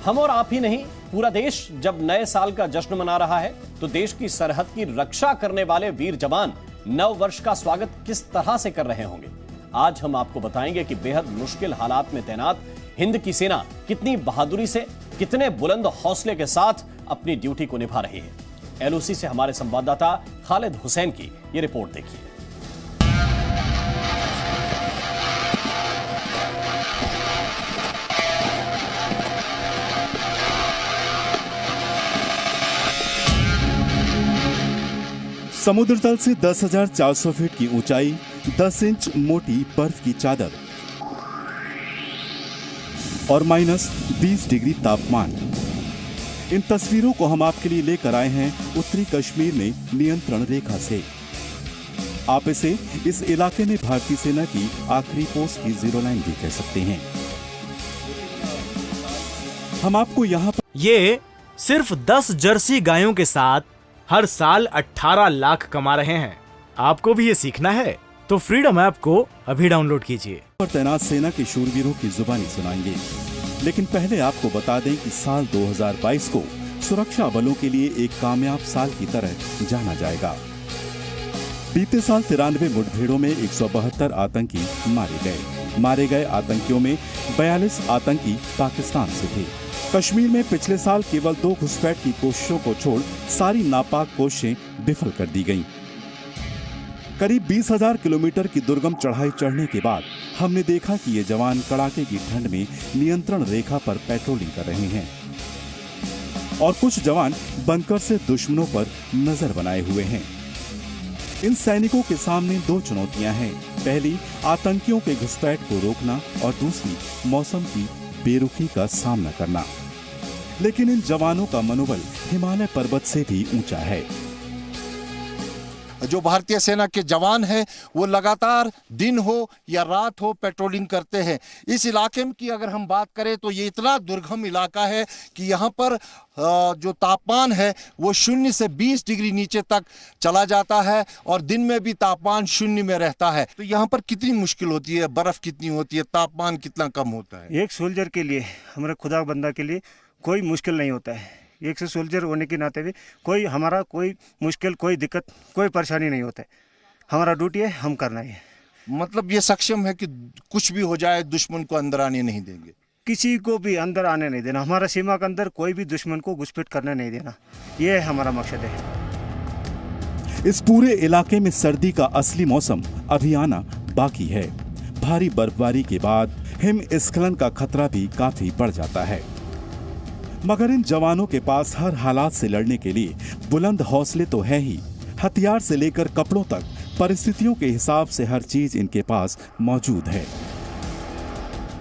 हम और आप ही नहीं, पूरा देश जब नए साल का जश्न मना रहा है तो देश की सरहद की रक्षा करने वाले वीर जवान नव वर्ष का स्वागत किस तरह से कर रहे होंगे। आज हम आपको बताएंगे कि बेहद मुश्किल हालात में तैनात हिंद की सेना कितनी बहादुरी से, कितने बुलंद हौसले के साथ अपनी ड्यूटी को निभा रही है। एलओसी से हमारे संवाददाता खालिद हुसैन की ये रिपोर्ट देखिए। समुद्र तल से 10,400 फीट की ऊंचाई, 10 इंच मोटी बर्फ की चादर और -20 डिग्री तापमान। इन तस्वीरों को हम आपके लिए लेकर आए हैं उत्तरी कश्मीर में नियंत्रण रेखा से। आप इसे इस इलाके में भारतीय सेना की आखिरी पोस्ट की जीरो लाइन भी कह सकते हैं। हम आपको यहाँ पर ये सिर्फ 10 जर्सी गायों के साथ हर साल 18 लाख कमा रहे हैं। आपको भी ये सीखना है तो फ्रीडम ऐप को अभी डाउनलोड कीजिए। पर तैनात सेना के शूरवीरों की जुबानी सुनाएंगे, लेकिन पहले आपको बता दें कि साल 2022 को सुरक्षा बलों के लिए एक कामयाब साल की तरह जाना जाएगा। बीते साल 93 मुठभेड़ों में 172 आतंकी मारे गए आतंकियों में 42 आतंकी पाकिस्तान से थे। कश्मीर में पिछले साल केवल 2 घुसपैठ की कोशिशों को छोड़ सारी नापाक कोशिशें विफल कर दी गईं। करीब 20,000 किलोमीटर की दुर्गम चढ़ाई चढ़ने के बाद हमने देखा कि ये जवान कड़ाके की ठंड में नियंत्रण रेखा पर पेट्रोलिंग कर रहे हैं और कुछ जवान बंकर से दुश्मनों पर नजर बनाए हुए हैं। इन सैनिकों के सामने 2 चुनौतियां हैं। पहली, आतंकियों के घुसपैठ को रोकना और दूसरी, मौसम की बेरुखी का सामना करना। लेकिन इन जवानों का मनोबल हिमालय पर्वत से भी ऊंचा है। जो भारतीय सेना के जवान हैं वो लगातार दिन हो या रात हो पेट्रोलिंग करते हैं। इस इलाके की अगर हम बात करें तो ये इतना दुर्गम इलाका है कि यहाँ पर जो तापमान है वो 0 से 20 डिग्री नीचे तक चला जाता है और दिन में भी तापमान 0 में रहता है। तो यहाँ पर कितनी मुश्किल होती है, बर्फ कितनी होती है, तापमान कितना कम होता है। एक सोल्जर के लिए, हमारे खुदा बंदा के लिए कोई मुश्किल नहीं होता है। एक से सोल्जर होने के नाते भी कोई मुश्किल, कोई दिक्कत, कोई परेशानी नहीं होता है। हमारा ड्यूटी है, हम करना है। मतलब ये सक्षम है कि कुछ भी हो जाए दुश्मन को अंदर आने नहीं देंगे, किसी को भी अंदर आने नहीं देना। हमारा सीमा के अंदर कोई भी दुश्मन को घुसपैठ करने नहीं देना, ये हमारा मकसद है। इस पूरे इलाके में सर्दी का असली मौसम अभी आना बाकी है। भारी बर्फबारी के बाद हिमस्खलन का खतरा भी काफी बढ़ जाता है, मगर इन जवानों के पास हर हालात से लड़ने के लिए बुलंद हौसले तो है ही। हथियार से लेकर कपड़ों तक परिस्थितियों के हिसाब से हर चीज इनके पास मौजूद है।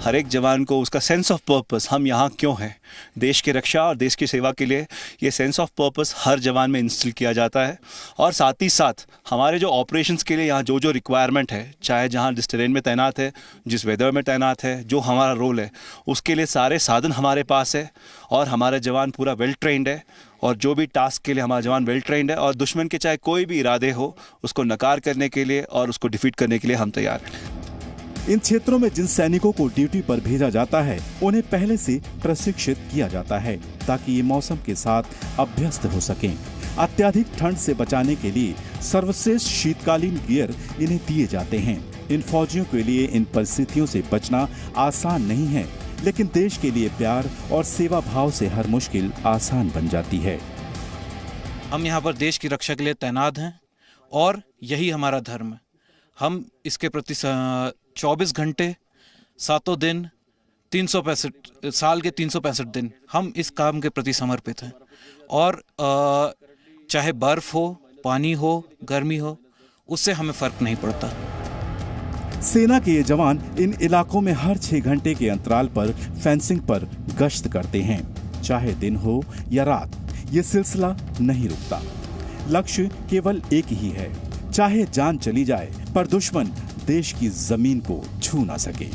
हर एक जवान को उसका सेंस ऑफ पर्पस, हम यहाँ क्यों हैं, देश की रक्षा और देश की सेवा के लिए, ये सेंस ऑफ पर्पस हर जवान में इंस्टिल किया जाता है। और साथ ही साथ हमारे जो ऑपरेशंस के लिए यहाँ जो रिक्वायरमेंट है, चाहे जहाँ जिस टेरेन में तैनात है, जिस वेदर में तैनात है, जो हमारा रोल है, उसके लिए सारे साधन हमारे पास है और हमारे जवान पूरा वेल ट्रेंड है। और जो भी टास्क के लिए हमारा जवान वेल ट्रेंड है और दुश्मन के चाहे कोई भी इरादे हो उसको नकार करने के लिए और उसको डिफीट करने के लिए हम तैयार हैं। इन क्षेत्रों में जिन सैनिकों को ड्यूटी पर भेजा जाता है उन्हें पहले से प्रशिक्षित किया जाता है ताकि ये मौसम के साथ अभ्यस्त हो सकें। अत्यधिक ठंड से बचाने के लिए सर्वश्रेष्ठ शीतकालीन गियर इन्हें दिए जाते हैं। इन फौजियों के लिए इन परिस्थितियों से बचना आसान नहीं है, लेकिन देश के लिए प्यार और सेवा भाव से हर मुश्किल आसान बन जाती है। हम यहाँ पर देश की रक्षा के लिए तैनात हैं और यही हमारा धर्म है। हम इसके प्रति 24 घंटे, 7 दिन, 365 साल के 365 दिन हम इस काम के प्रति समर्पित हैं। और चाहे बर्फ हो, पानी हो, गर्मी हो, उससे हमें फर्क नहीं पड़ता। सेना के ये जवान इन इलाकों में हर 6 घंटे के अंतराल पर फेंसिंग पर गश्त करते हैं, चाहे दिन हो या रात। ये सिलसिला नहीं रुकता। लक्ष्य केवल एक ही है, चाहे जान चली जाए पर दुश्मन देश की जमीन को छू ना सके।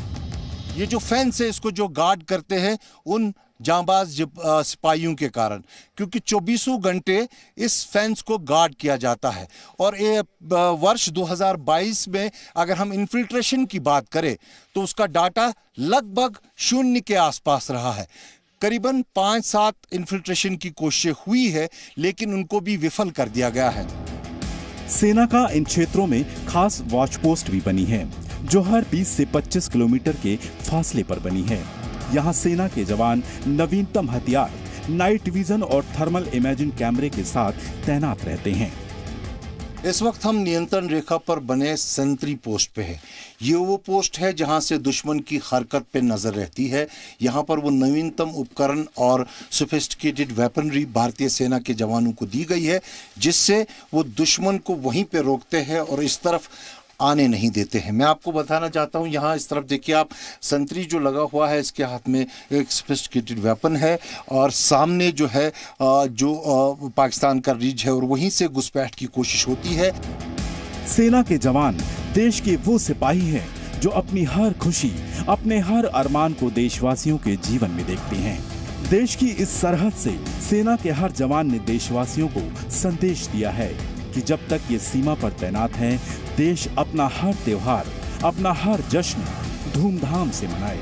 ये जो फेंस है इसको जो गार्ड करते हैं उन जांबाज सिपाहियों के कारण, क्योंकि 24 घंटे इस फेंस को गार्ड किया जाता है। और ये वर्ष 2022 में अगर हम इन्फिल्ट्रेशन की बात करें तो उसका डाटा लगभग 0 के आसपास रहा है। करीबन 5-7 इन्फिल्ट्रेशन की कोशिशें हुई है, लेकिन उनको भी विफल कर दिया गया है। सेना का इन क्षेत्रों में खास वॉच पोस्ट भी बनी है, जो हर 20 से 25 किलोमीटर के फासले पर बनी है। यहाँ सेना के जवान नवीनतम हथियार, नाइट विजन और थर्मल इमेजिंग कैमरे के साथ तैनात रहते हैं। इस वक्त हम नियंत्रण रेखा पर बने सेंट्री पोस्ट पे है। ये वो पोस्ट है जहां से दुश्मन की हरकत पे नजर रहती है। यहाँ पर वो नवीनतम उपकरण और सोफिस्टिकेटेड वेपनरी भारतीय सेना के जवानों को दी गई है, जिससे वो दुश्मन को वहीं पे रोकते हैं और इस तरफ आने नहीं देते हैं। मैं आपको बताना चाहता हूँ, यहाँ इस तरफ देखिए आप, संतरी जो लगा हुआ है, इसके हाथ में एक सोफिस्टिकेटेड वेपन है और सामने जो है जो पाकिस्तान का रिज है और वहीं से घुसपैठ की कोशिश होती है। सेना के जवान देश के वो सिपाही हैं जो अपनी हर खुशी, अपने हर अरमान को देशवासियों के जीवन में देखते हैं। देश की इस सरहद से सेना के हर जवान ने देशवासियों को संदेश दिया है कि जब तक ये सीमा पर तैनात हैं, देश अपना हर त्योहार, अपना हर जश्न धूमधाम से मनाए।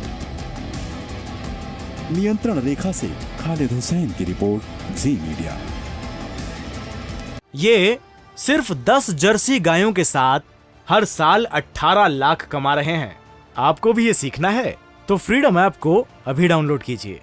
नियंत्रण रेखा से खालिद हुसैन की रिपोर्ट, जी मीडिया। ये सिर्फ 10 जर्सी गायों के साथ हर साल 18 लाख कमा रहे हैं। आपको भी ये सीखना है तो फ्रीडम ऐप को अभी डाउनलोड कीजिए।